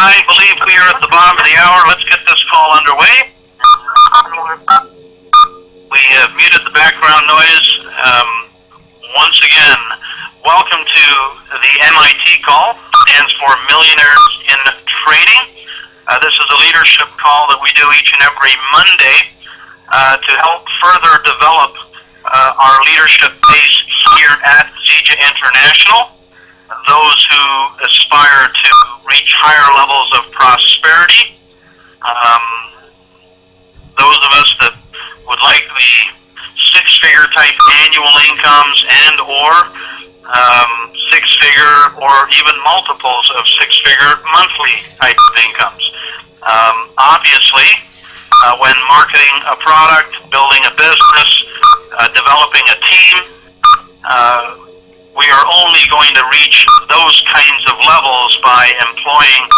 I believe we are at the bottom of the hour. Let's get this call underway. We have muted the background noise. Once again, welcome to the MIT call. Stands for Millionaires in Trading. This is a leadership call that we do each and every Monday to help further develop our leadership base here at Zija International. Those who aspire to reach higher levels of prosperity, those of us that would like the six-figure type annual incomes and or six-figure or even multiples of six-figure monthly type of incomes. Obviously, when marketing a product, building a business, developing a team, we are only going to reach those kinds of levels by employing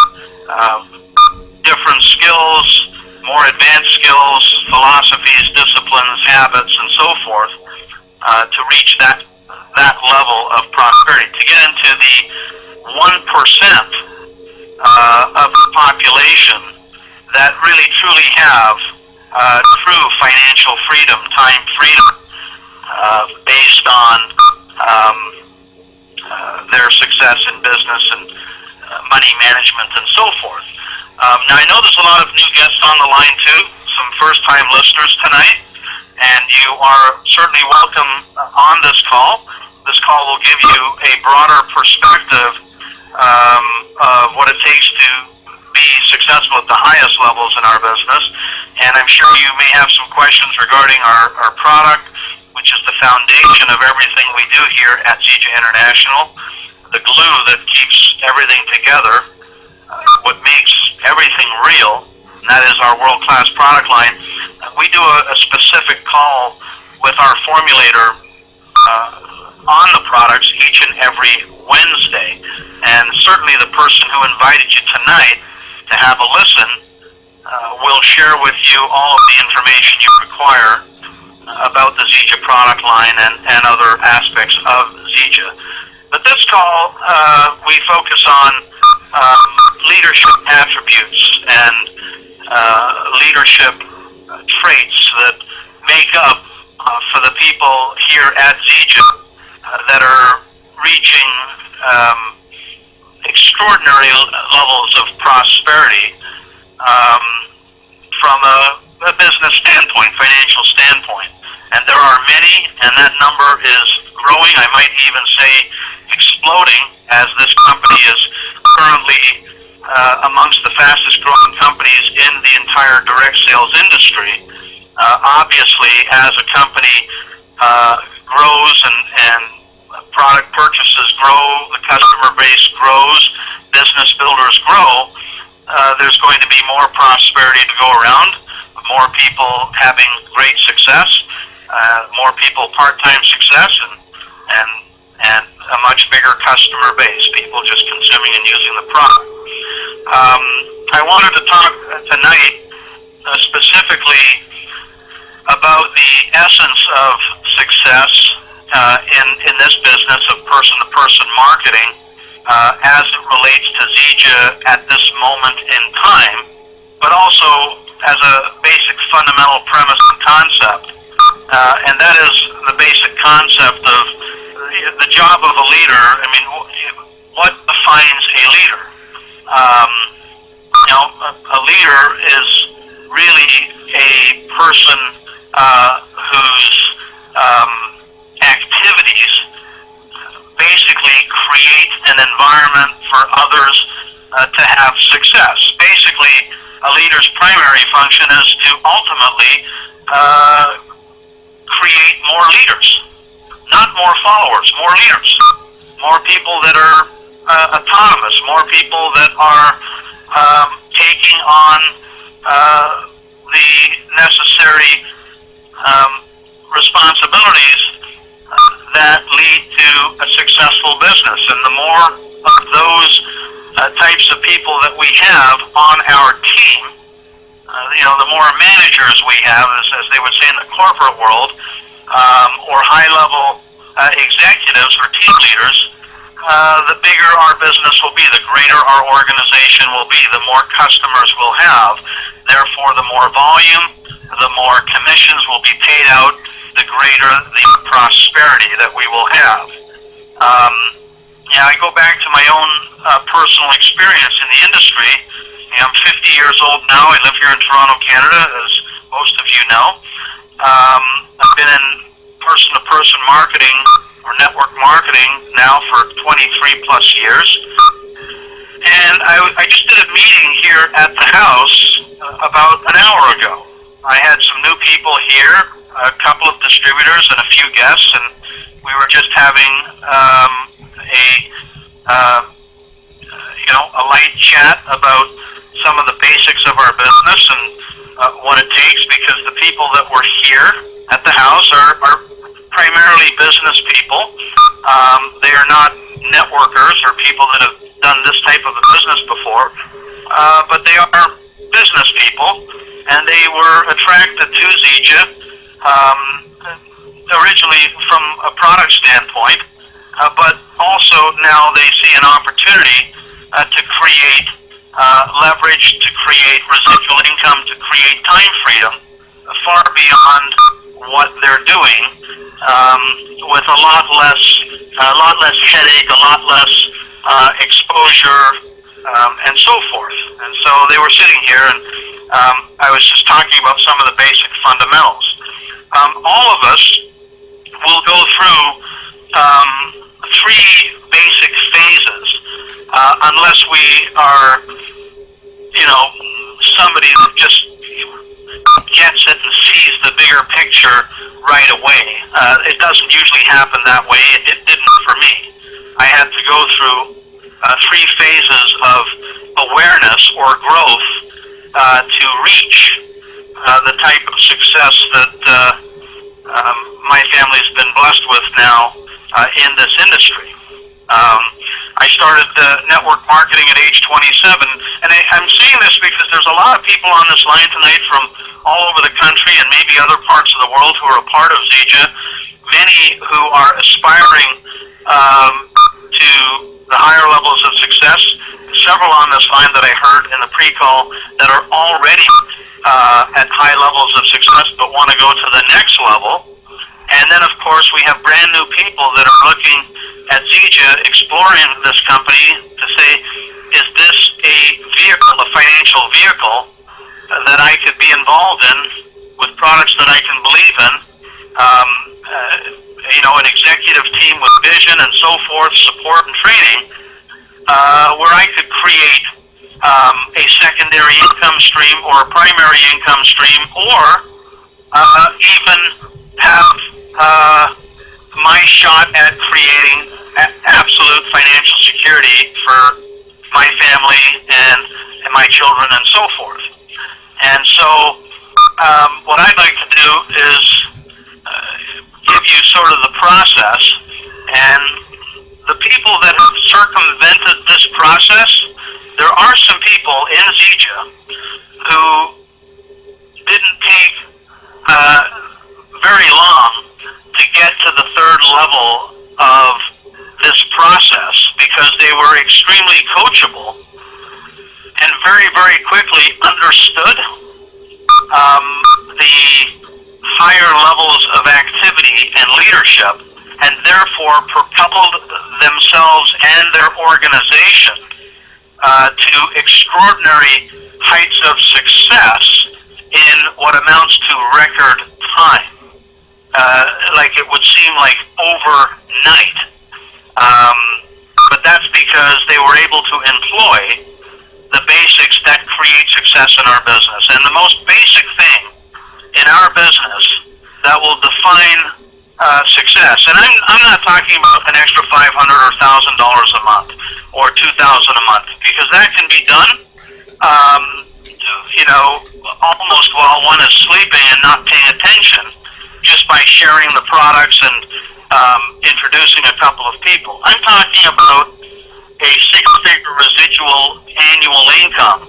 different skills, more advanced skills, philosophies, disciplines, habits, and so forth to reach that level of prosperity. To get into the 1% of the population that really truly have true financial freedom, time freedom, based on their success in business and money management and so forth. Now, I know there's a lot of new guests on the line too, some first-time listeners tonight, and you are certainly welcome on this call. This call will give you a broader perspective of what it takes to be successful at the highest levels in our business, and I'm sure you may have some questions regarding our product, which is the foundation of everything we do here at Zija International, the glue that keeps everything together, what makes everything real, and that is our world-class product line. We do a specific call with our formulator on the products each and every Wednesday, and certainly the person who invited you tonight to have a listen will share with you all of the information you require about the Zija product line and other aspects of Zija. But this call, we focus on leadership attributes and leadership traits that make up for the people here at Zija that are reaching extraordinary levels of prosperity from a business standpoint, financial standpoint. And there are many, and that number is growing. I might even say exploding, as this company is currently amongst the fastest growing companies in the entire direct sales industry. Obviously, as a company grows and product purchases grow, the customer base grows, business builders grow, there's going to be more prosperity to go around, more people having great success, more people part-time success, and a much bigger customer base, people just consuming and using the product. I wanted to talk tonight specifically about the essence of success in this business of person-to-person marketing as it relates to Zija at this moment in time, but also as a basic fundamental premise and concept. And that is the basic concept of the job of a leader. I mean, what defines a leader? A leader is really a person whose activities basically create an environment for others to have success. Basically, a leader's primary function is to ultimately create more leaders, not more followers, more leaders, more people that are autonomous, more people that are taking on the necessary responsibilities that lead to a successful business. And the more of those types of people that we have on our team, the more managers we have, as they would say in the corporate world, or high-level executives or team leaders, the bigger our business will be, the greater our organization will be, the more customers we'll have. Therefore, the more volume, the more commissions will be paid out, the greater the prosperity that we will have. I go back to my own personal experience in the industry. I'm 50 years old now. I live here in Toronto, Canada, as most of you know. I've been in person-to-person marketing or network marketing now for 23 plus years. And I just did a meeting here at the house about an hour ago. I had some new people here, a couple of distributors and a few guests, and we were just having a light chat about some of the basics of our business and what it takes, because the people that were here at the house are primarily business people. They are not networkers or people that have done this type of a business before, but they are business people, and they were attracted to Zija originally from a product standpoint, but also now they see an opportunity to create leverage, to create residual income, to create time freedom far beyond what they're doing, with a lot less headache, a lot less exposure, and so forth. And so they were sitting here, and I was just talking about some of the basic fundamentals. All of us will go through three basic phases, unless we are, somebody that just gets it and sees the bigger picture right away. It doesn't usually happen that way. It didn't for me. I had to go through three phases of awareness or growth to reach the type of success that my family's been blessed with now in this industry. I started network marketing at age 27, and I'm saying this because there's a lot of people on this line tonight from all over the country and maybe other parts of the world who are a part of Zija, many who are aspiring to the higher levels of success, several on this line that I heard in the pre-call that are already at high levels of success but want to go to the next level. And then, of course, we have brand new people that are looking at Zija, exploring this company to say, is this a vehicle, a financial vehicle that I could be involved in with products that I can believe in, an executive team with vision and so forth, support and training, where I could create a secondary income stream or a primary income stream, or even have my shot at creating absolute financial security for my family and my children and so forth. And so what I'd like to do is give you sort of the process, and the people that have circumvented this process, there are some people in Zija who didn't take very long to get to the third level of this process, because they were extremely coachable and very, very quickly understood the higher levels of activity and leadership, and therefore propelled themselves and their organization to extraordinary heights of success in what amounts to record time. Like it would seem like overnight. But that's because they were able to employ the basics that create success in our business. And the most basic thing in our business that will define success, and I'm not talking about an extra $500 or $1,000 a month or $2,000 a month, because that can be done, almost while one is sleeping and not paying attention, just by sharing the products and introducing a couple of people. I'm talking about a six-figure residual annual income,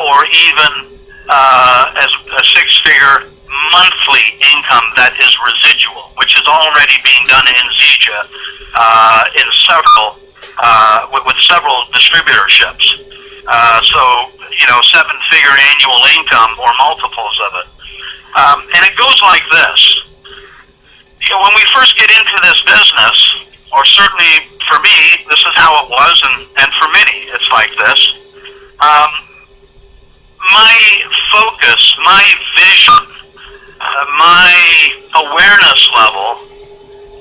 or even as a six-figure monthly income that is residual, which is already being done in Zija in with several distributorships. So, seven-figure annual income or multiples of it. And it goes like this. When we first get into this business, or certainly for me, this is how it was, and for many, it's like this. My focus, my vision, my awareness level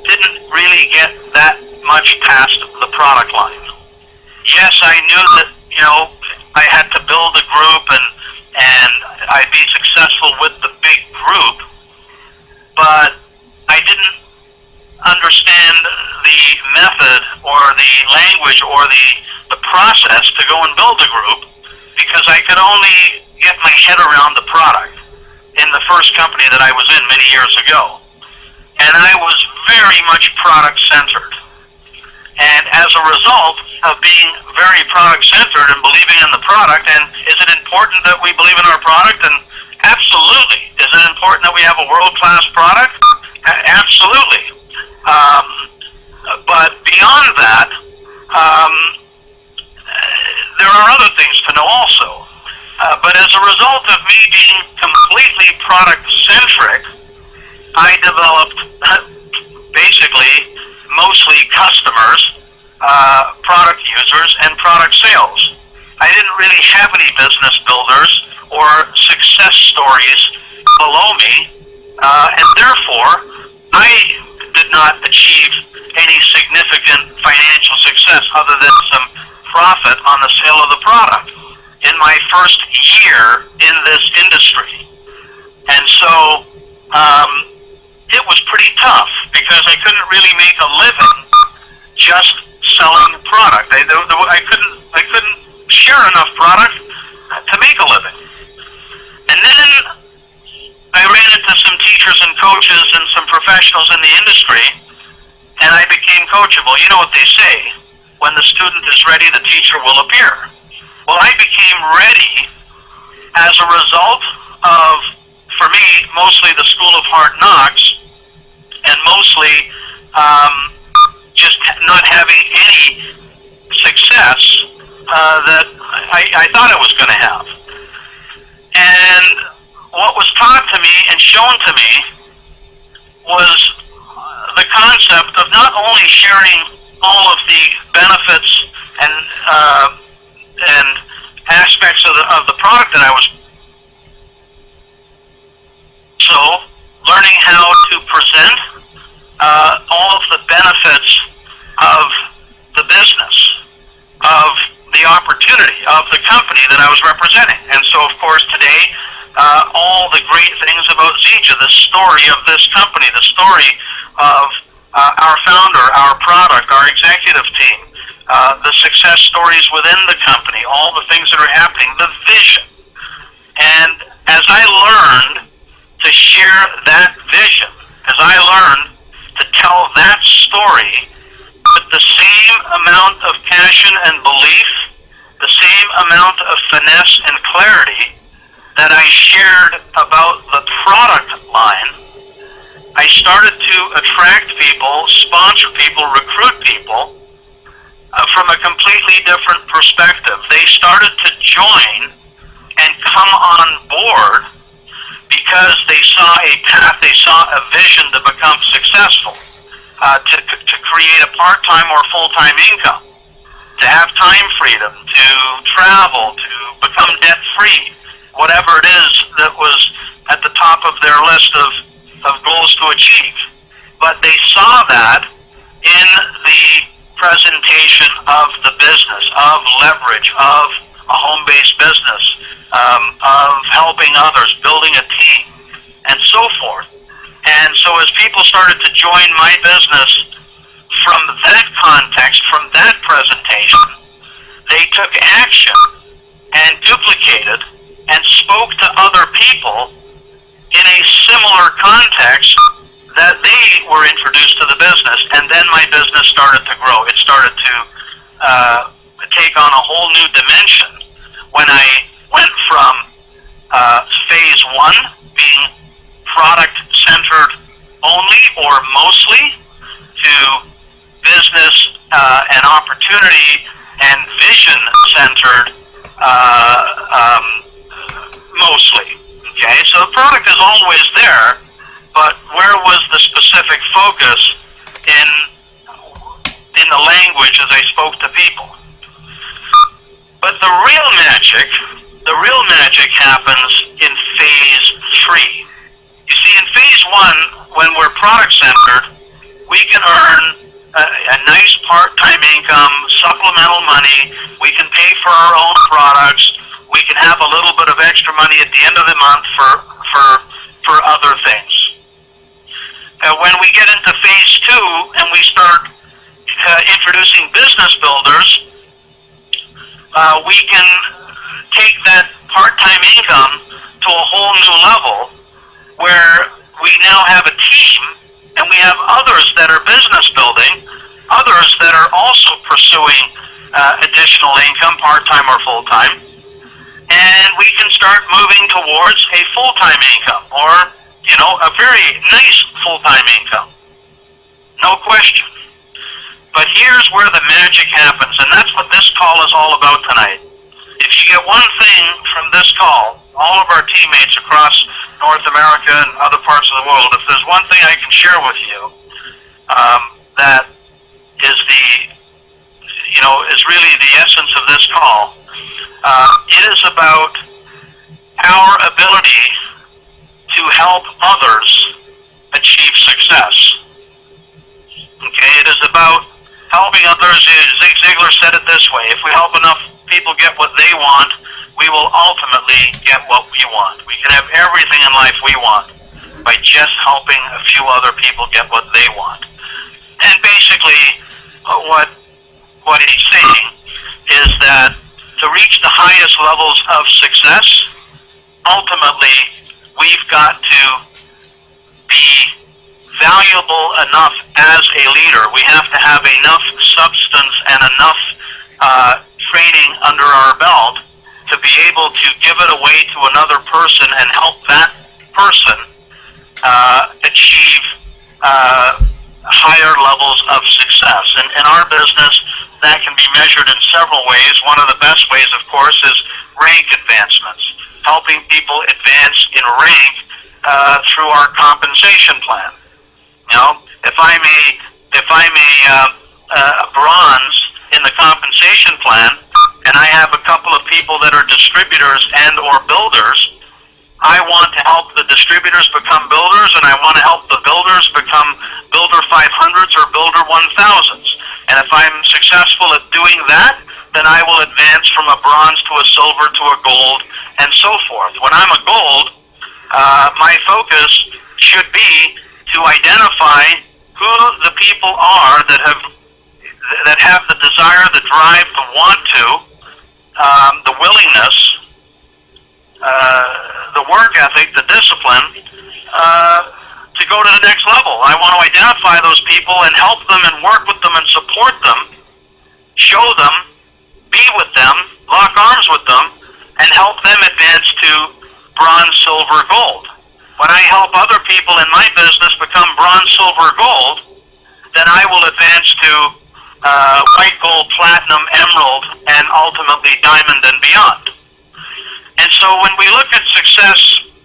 didn't really get that much past the product line. Yes, I knew that, I had to build a group and I'd be successful with the big group, but I didn't understand the method or the language or the process to go and build a group, because I could only get my head around the product in the first company that I was in many years ago. And I was very much product-centered. And as a result of being very product-centered and believing in the product, and is it important that we believe in our product? And absolutely. Is it important that we have a world-class product? Absolutely. But beyond that, there are other things to know also. But as a result of me being completely product-centric, I developed basically mostly customers, product users, and product sales. I didn't really have any business builders or success stories below me, and therefore I did not achieve any significant financial success other than some profit on the sale of the product in my first year in this industry. And so it was pretty tough, because I couldn't really make a living just selling the product. I couldn't share enough product to make a living. And then I ran into some teachers and coaches and some professionals in the industry, and I became coachable. You know what they say, when the student is ready, the teacher will appear. Well, I became ready as a result of, for me, mostly the School of Hard Knocks, and mostly just not having any success that I thought I was going to have. And what was taught to me and shown to me was the concept of not only sharing all of the benefits and aspects of the product that I was, so learning how to present all of the benefits of the business, of the opportunity, of the company that I was representing. And so, of course, today, all the great things about Zija, the story of this company, the story of our founder, our product, our executive team, the success stories within the company, all the things that are happening, the vision. And as I learned to share that vision, as I learned to tell that story with the same amount of passion and belief, the same amount of finesse and clarity that I shared about the product line, I started to attract people, sponsor people, recruit people from a completely different perspective. They started to join and come on board because they saw a path, they saw a vision to become successful, to create a part-time or full-time income, to have time freedom, to travel, to become debt-free, whatever it is that was at the top of their list of goals to achieve. But they saw that in the presentation of the business, of leverage, of a home-based business, of helping others, building a team, and so forth. And so as people started to join my business from that context, from that presentation, they took action and duplicated and spoke to other people in a similar context that they were introduced to the business, and then my business started to grow. It started to take on a whole new dimension when I went from phase one, being product-centered only or mostly to business and opportunity and vision-centered mostly. Okay, so the product is always there, but where was the specific focus in the language as I spoke to people? But the real magic happens in phase 3. You see, in phase 1, when we're product-centered, we can earn a nice part-time income, supplemental money. We can pay for our own products. We can have a little bit of extra money at the end of the month for other things. When we get into phase 2 and we start introducing business builders, we can take that part-time income to a whole new level where we now have a team and we have others that are business building, others that are also pursuing additional income, part-time or full-time, and we can start moving towards a full-time income or, a very nice full-time income. No question. But here's where the magic happens, and that's what this call is all about tonight. If you get one thing from this call, all of our teammates across North America and other parts of the world, if there's one thing I can share with you, that is is really the essence of this call. It is about our ability to help others achieve success. Okay, it is about helping others. Zig Ziglar said it this way: if we help enough people get what they want, we will ultimately get what we want. We can have everything in life we want by just helping a few other people get what they want. And basically, what he's saying is that to reach the highest levels of success, ultimately, we've got to be valuable enough as a leader. We have to have enough substance and enough training under our belt to be able to give it away to another person and help that person achieve higher levels of success. And in our business, that can be measured in several ways. One of the best ways, of course, is rank advancements, helping people advance in rank through our compensation plan. If I'm a bronze in the compensation plan, and I have a couple of people that are distributors and or builders, I want to help the distributors become builders, and I want to help the builders become Builder 500s or Builder 1000s. And if I'm successful at doing that, then I will advance from a bronze to a silver to a gold, and so forth. When I'm a gold, my focus should be to identify who the people are that have the desire, the drive, the want to, the willingness, the work ethic, the discipline, to go to the next level. I want to identify those people and help them and work with them and support them, show them, be with them, lock arms with them, and help them advance to bronze, silver, gold. When I help other people in my business become bronze, silver, gold, then I will advance to white, gold, platinum, emerald, and ultimately diamond and beyond. And so when we look at success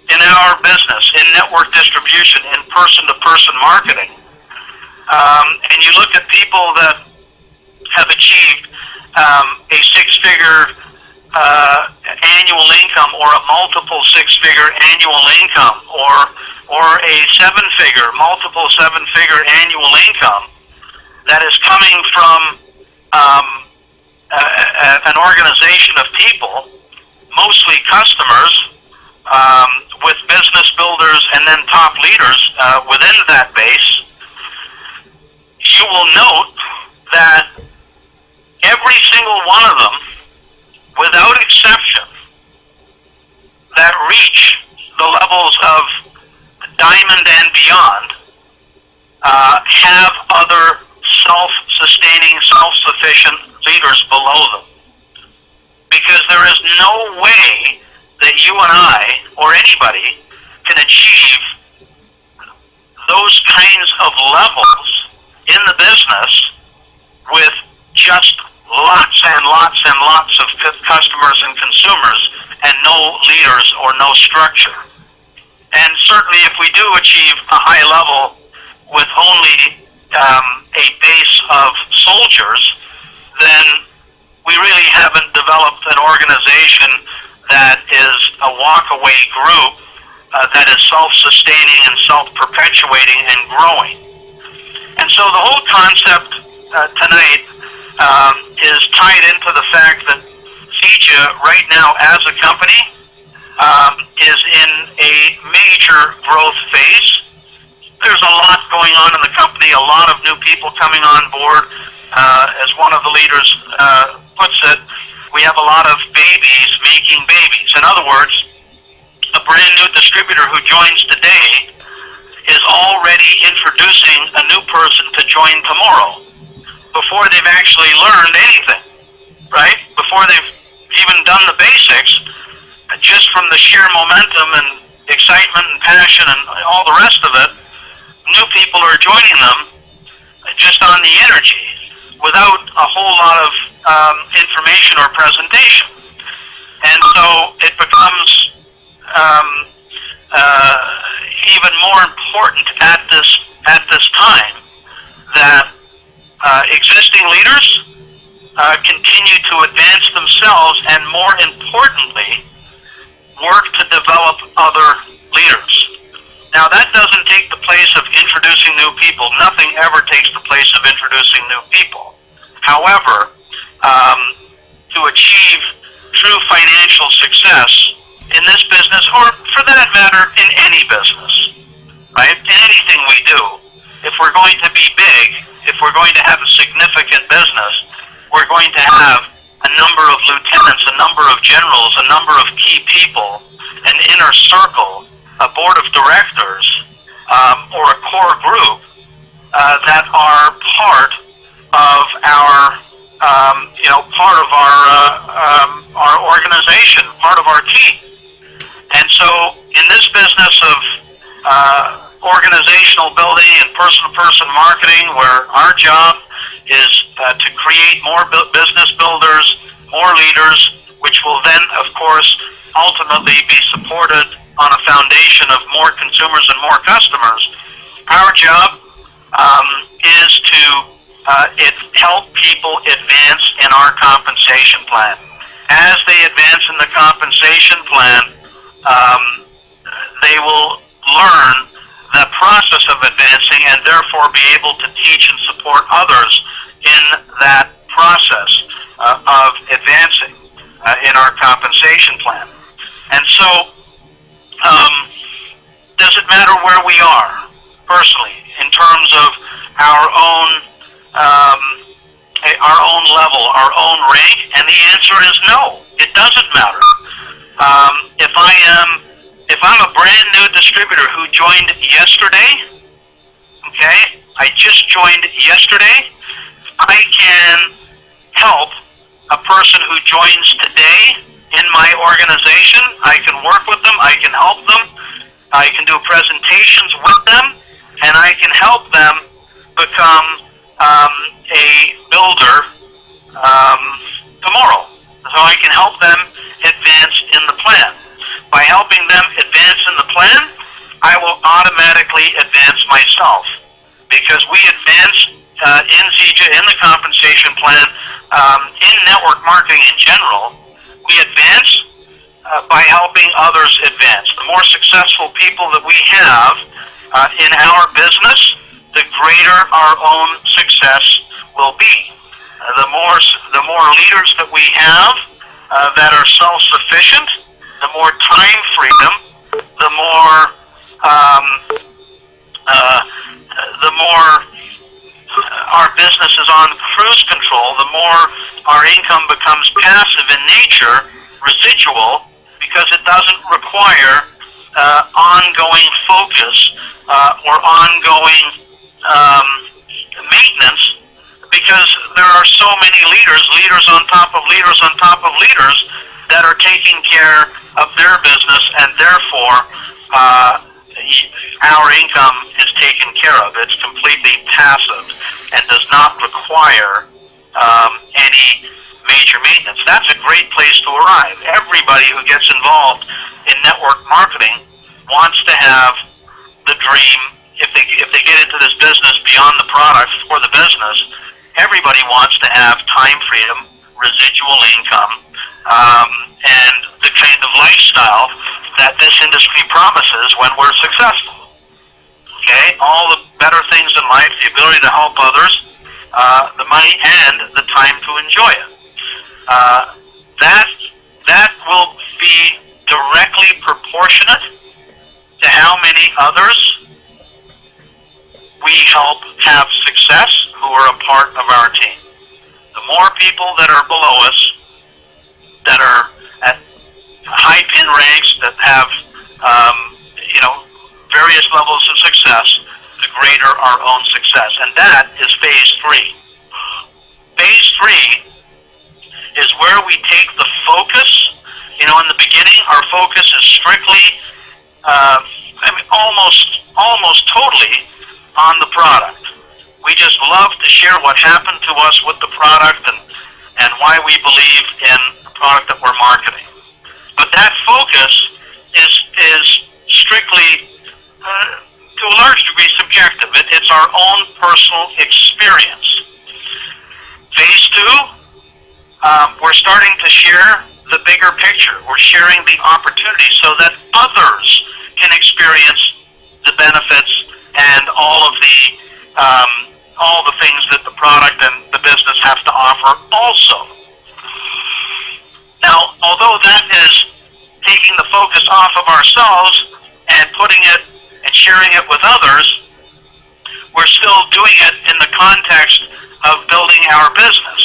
in our business, in network distribution, in person-to-person marketing, and you look at people that have achieved a six-figure annual income or a multiple six-figure annual income or a multiple seven-figure annual income that is coming from an organization of people, mostly customers, with business builders and then top leaders within that base, you will note that every single one of them, without exception, that reach the levels of diamond and beyond, have other self-sustaining, self-sufficient leaders below them. Because there is no way that you and I, or anybody, can achieve those kinds of levels in the business with just lots and lots and lots of customers and consumers and no leaders or no structure. And certainly if we do achieve a high level with only a base of soldiers, then we really haven't developed an organization that is a walk-away group that is self-sustaining and self-perpetuating and growing. And so the whole concept tonight is tied into the fact that CIJA right now as a company is in a major growth phase. There's a lot going on in the company, a lot of new people coming on board. As one of the leaders puts it, we have a lot of babies making babies. In other words, a brand new distributor who joins today is already introducing a new person to join tomorrow before they've actually learned anything, right? Before they've even done the basics, just from the sheer momentum and excitement and passion and all the rest of it, new people are joining them just on the energy without a whole lot of information or presentation. And so it becomes even more important at this time that existing leaders continue to advance themselves and, more importantly, work to develop other leaders. Now, that doesn't take the place of introducing new people. Nothing ever takes the place of introducing new people. However, to achieve true financial success in this business, or for that matter, in any business, right? In anything we do, if we're going to be big, if we're going to have a significant business, we're going to have a number of lieutenants, a number of generals, a number of key people, an inner circle, a board of directors, or a core group that are part of our, part of our organization, part of our team. And so, in this business of organizational building and person-to-person marketing, where our job is to create more business builders, more leaders, which will then, of course, ultimately be supported on a foundation of more consumers and more customers. Our job is to help people advance in our compensation plan. As they advance in the compensation plan, they will learn the process of advancing and therefore be able to teach and support others in that process of advancing in our compensation plan. And so, does it matter where we are personally in terms of our own level, our own rank? And the answer is no. It doesn't matter. If I'm a brand new distributor who joined yesterday, okay, I just joined yesterday, I can help a person who joins today in my organization. I can work with them, I can help them, I can do presentations with them, and I can help them become a builder tomorrow. So I can help them advance in the plan. By helping them advance in the plan, I will automatically advance myself. Because we advance in CIJA, in the compensation plan, in network marketing in general, we advance by helping others advance. The more successful people that we have in our business, the greater our own success will be. The more leaders that we have that are self-sufficient, the more time freedom, the more our business is on cruise control, the more our income becomes passive in nature, residual, because it doesn't require ongoing focus or ongoing maintenance, because there are so many leaders on top of leaders on top of leaders that are taking care of their business, and therefore our income is taken care of. It's completely passive and does not require any major maintenance. That's a great place to arrive. Everybody who gets involved in network marketing wants to have the dream. If they get into this business beyond the product for the business, everybody wants to have time freedom, residual income, and the kind of lifestyle that this industry promises when we're successful. Okay, all the better things in life, the ability to help others, the money, and the time to enjoy it. That will be directly proportionate to how many others we help have success who are a part of our team. The more people that are below us, that are at high pin ranks, that have various levels of success, the greater our own success. And that is phase 3. Phase 3 is where we take the focus. In the beginning, our focus is strictly, almost totally on the product. We just love to share what happened to us with the product and why we believe in the product that we're marketing. But that focus is strictly, to a large degree, subjective. It's our own personal experience. Phase 2, we're starting to share the bigger picture. We're sharing the opportunity so that others can experience the benefits and all the things that the product and the business have to offer also. Now, although that is taking the focus off of ourselves and putting it and sharing it with others, we're still doing it in the context of building our business.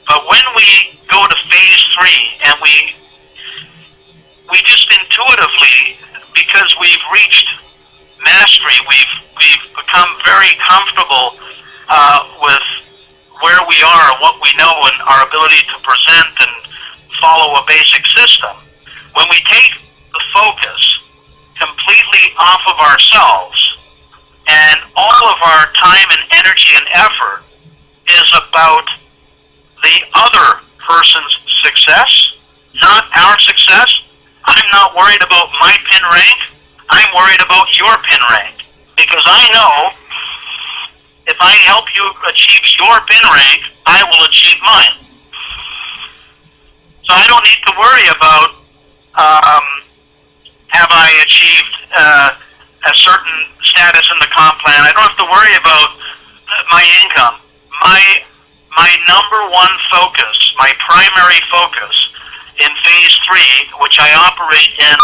But when we go to phase 3 and we just intuitively, because we've reached mastery, we've become very comfortable with where we are and what we know and our ability to present and follow a basic system. When we take the focus completely off of ourselves and all of our time and energy and effort is about the other person's success, not our success. I'm not worried about my pin rank. I'm worried about your pin rank, because I know if I help you achieve your pin rank, I will achieve mine. So I don't need to worry about have I achieved a certain status in the comp plan. I don't have to worry about my income. My number one focus, my primary focus in phase 3, which I operate in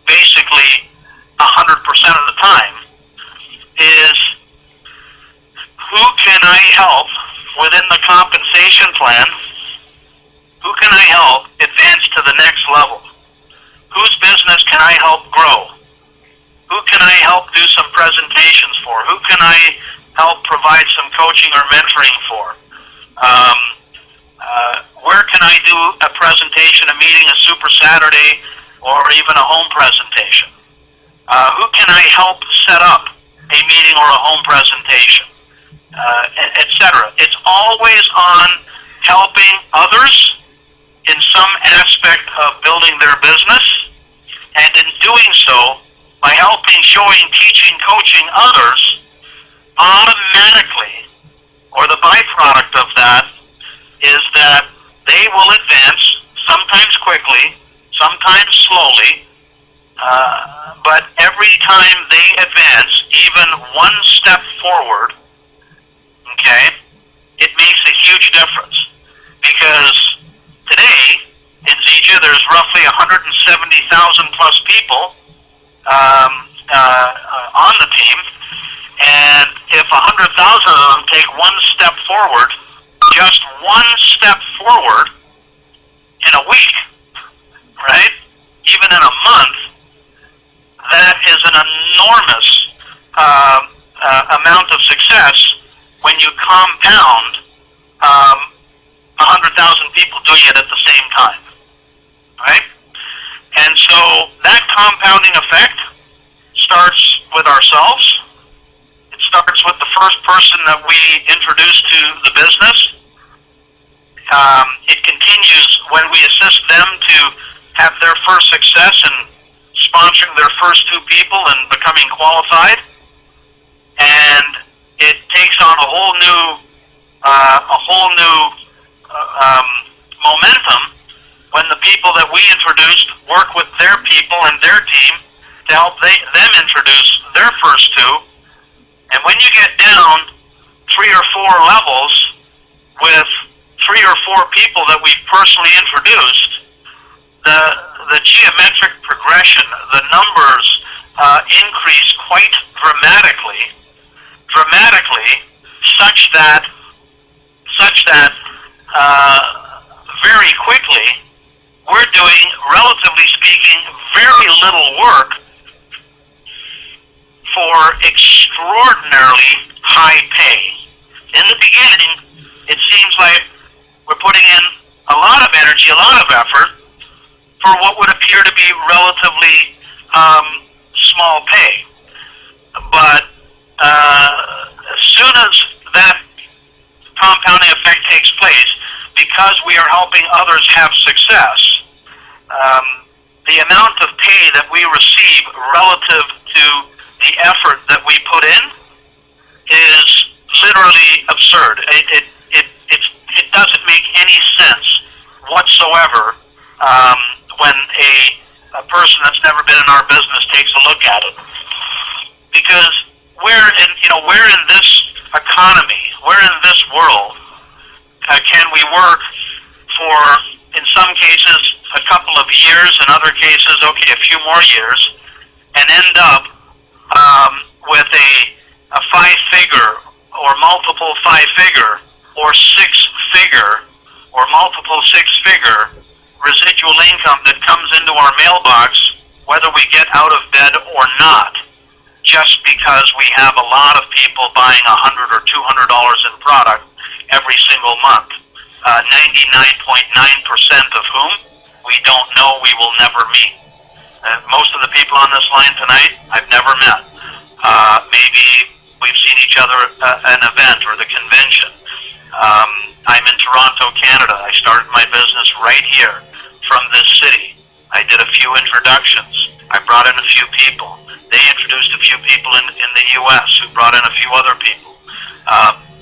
basically 100% of the time, is who can I help within the compensation plan? Who can I help advance to the next level? Whose business can I help grow? Who can I help do some presentations for? Who can I help provide some coaching or mentoring for? Where can I do a presentation, a meeting, a Super Saturday, or even a home presentation? Who can I help set up a meeting or a home presentation, etc. It's always on helping others in some aspect of building their business, and in doing so, by helping, showing, teaching, coaching others, automatically, or the byproduct of that, is that they will advance, sometimes quickly, sometimes slowly, but every time they advance, even one step forward, okay, it makes a huge difference. Because today, in Zija, there's roughly 170,000 plus people on the team, and if 100,000 of them take one step forward, just one step forward in a week, right, even in a month, that is an enormous amount of success when you compound 100,000 people doing it at the same time, right? And so that compounding effect starts with ourselves. It starts with the first person that we introduce to the business. It continues when we assist them to have their first success in sponsoring their first two people and becoming qualified. And it takes on a whole new momentum when the people that we introduced work with their people and their team to help them introduce their first two. And when you get down 3 or 4 levels with 3 or 4 people that we've personally introduced, the geometric progression, the numbers increase quite dramatically, such that very quickly we're doing, relatively speaking, very little work for extraordinarily high pay. In the beginning, it seems like we're putting in a lot of energy, a lot of effort for what would appear to be relatively small pay. But as soon as that compounding effect takes place, because we are helping others have success, the amount of pay that we receive relative to the effort that we put in is literally absurd. It doesn't make any sense whatsoever when a person that's never been in our business takes a look at it. Because we're in this economy, we're in this world. Can we work for, in some cases, a couple of years, in other cases, okay, a few more years, and end up with a 5-figure or multiple 5-figure or 6-figure or multiple 6-figure residual income that comes into our mailbox, whether we get out of bed or not, just because we have a lot of people buying $100 or $200 in product every single month, 99.9% of whom we don't know, we will never meet. Most of the people on this line tonight, I've never met. Maybe we've seen each other at an event or the convention. I'm in Toronto, Canada. I started my business right here from this city. I did a few introductions. I brought in a few people. They introduced a few people in the U.S. who brought in a few other people.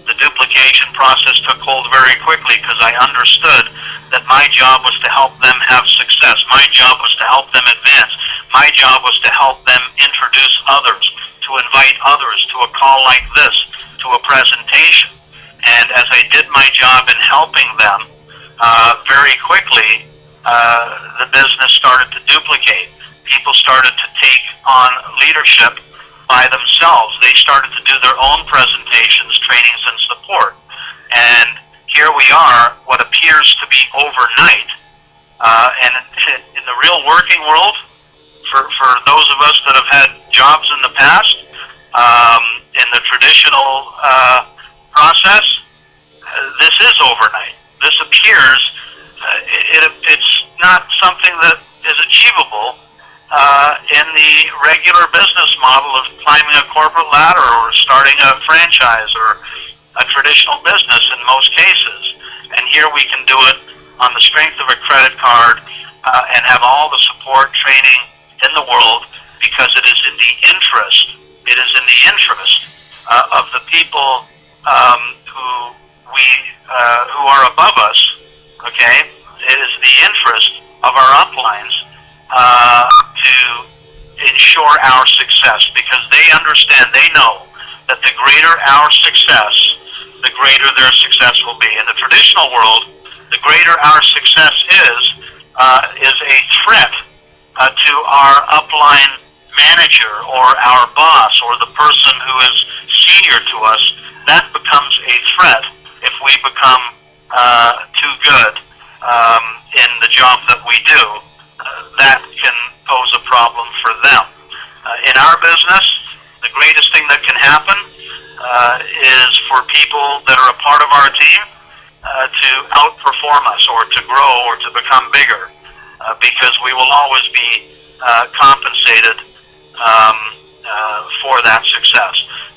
The duplication process took hold very quickly because I understood that my job was to help them have success. My job was to help them advance. My job was to help them introduce others, to invite others to a call like this, to a presentation. And as I did my job in helping them, very quickly, the business started to duplicate. People started to take on leadership by themselves. They started to do their own presentations, trainings, and support. And here we are, what appears to be overnight. And in the real working world, for those of us that have had jobs in the past, in the traditional process, this is overnight. This appears, it's not something that is achievable in the regular business model of climbing a corporate ladder or starting a franchise or a traditional business in most cases. And here we can do it on the strength of a credit card and have all the support, training in the world, because it is in the interest of the people who are above us. Okay, it is the interest of our uplines to ensure our success, because they understand, they know that the greater our success, the greater their success will be. In the traditional world, the greater our success is a threat to our upline manager or our boss or the person who is senior to us. That becomes a threat if we become too good in the job that we do. That can pose a problem for them. In our business, the greatest thing that can happen is for people that are a part of our team to outperform us or to grow or to become bigger, because we will always be compensated for that success.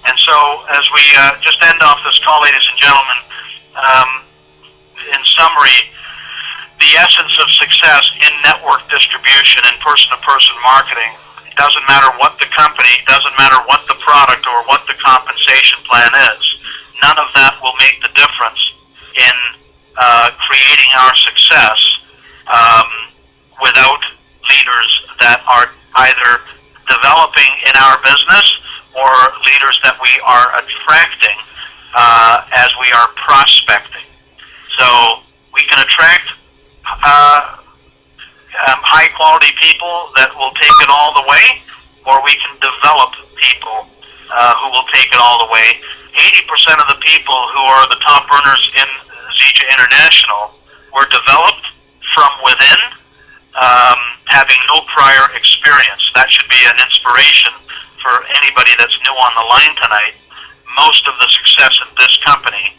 And so, as we just end off this call, ladies and gentlemen, in summary, the essence of success in network distribution and person-to-person marketing, it doesn't matter what the company, doesn't matter what the product or what the compensation plan is. None of that will make the difference in creating our success without leaders that are either developing in our business or leaders that we are attracting as we are prospecting. So we can attract high-quality people that will take it all the way, or we can develop people who will take it all the way. 80% of the people who are the top earners in Zija International were developed from within, having no prior experience. That should be an inspiration for anybody that's new on the line tonight. Most of the success in this company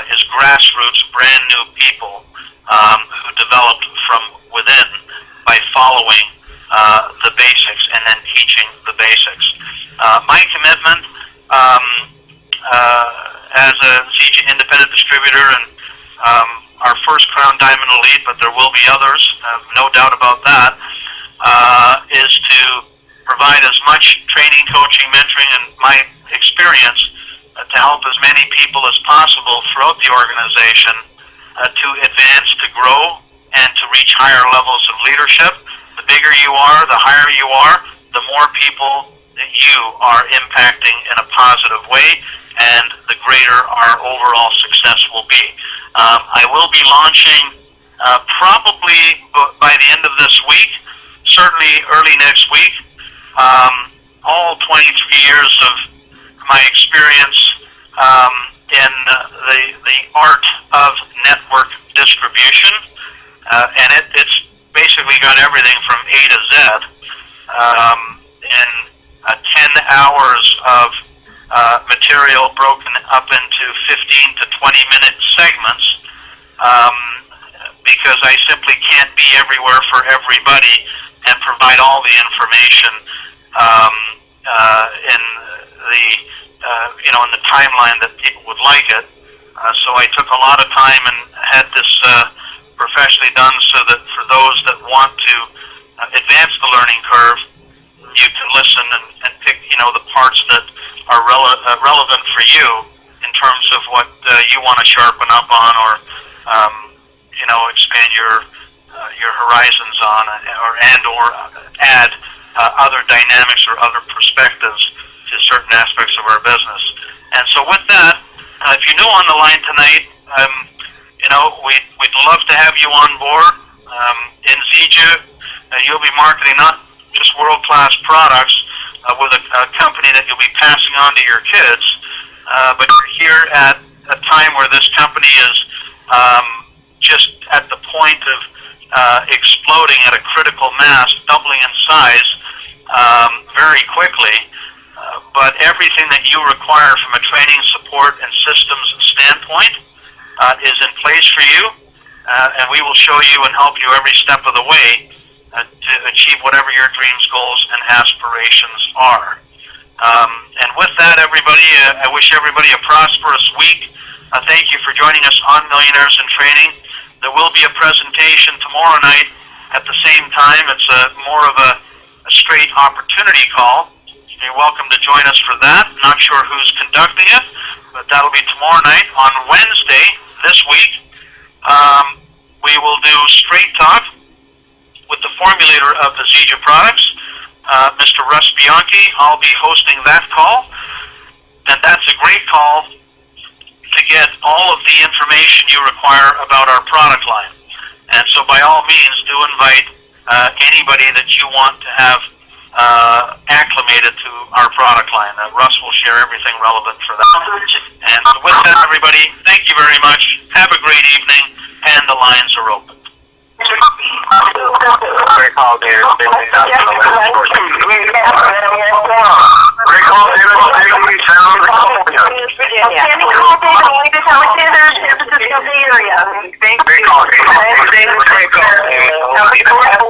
is grassroots, brand new people who developed from within by following the basics and then teaching the basics. My commitment as a Zija independent distributor and our first Crown Diamond Elite, but there will be others, no doubt about that, is to provide as much training, coaching, mentoring, and my experience to help as many people as possible throughout the organization to advance, to grow, and to reach higher levels of leadership. The bigger you are, the higher you are, the more people that you are impacting in a positive way, and the greater our overall success will be. I will be launching probably by the end of this week, certainly early next week, all 23 years of my experience in the art of network distribution, and it's basically got everything from A to Z in 10 hours of material broken up into 15 to 20-minute segments, because I simply can't be everywhere for everybody and provide all the information in the in the timeline that people would like it. So I took a lot of time and had this professionally done so that for those that want to advance the learning curve, you can listen and pick the parts that are relevant for you in terms of what you want to sharpen up on, or expand your horizons on, or add other dynamics or other perspectives to certain aspects of our business. And so with that, if you're new on the line tonight, we'd love to have you on board. In Zija, you'll be marketing not just world-class products with a company that you'll be passing on to your kids, but you're here at a time where this company is just at the point of exploding at a critical mass, doubling in size very quickly. But everything that you require from a training, support, and systems standpoint is in place for you, and we will show you and help you every step of the way to achieve whatever your dreams, goals, and aspirations are. And with that, everybody, I wish everybody a prosperous week. Thank you for joining us on Millionaires in Training. There will be a presentation tomorrow night at the same time. It's more of a straight opportunity call. You're welcome to join us for that. Not sure who's conducting it, but that'll be tomorrow night. On Wednesday this week, we will do Straight Talk with the formulator of the Zija products, Mr. Russ Bianchi. I'll be hosting that call, and that's a great call to get all of the information you require about our product line. And so by all means, do invite anybody that you want to have acclimated to our product line. Russ will share everything relevant for that. And with that, everybody, thank you very much. Have a great evening, and the lines are open. Great call, David. Great call, David. Great call, David.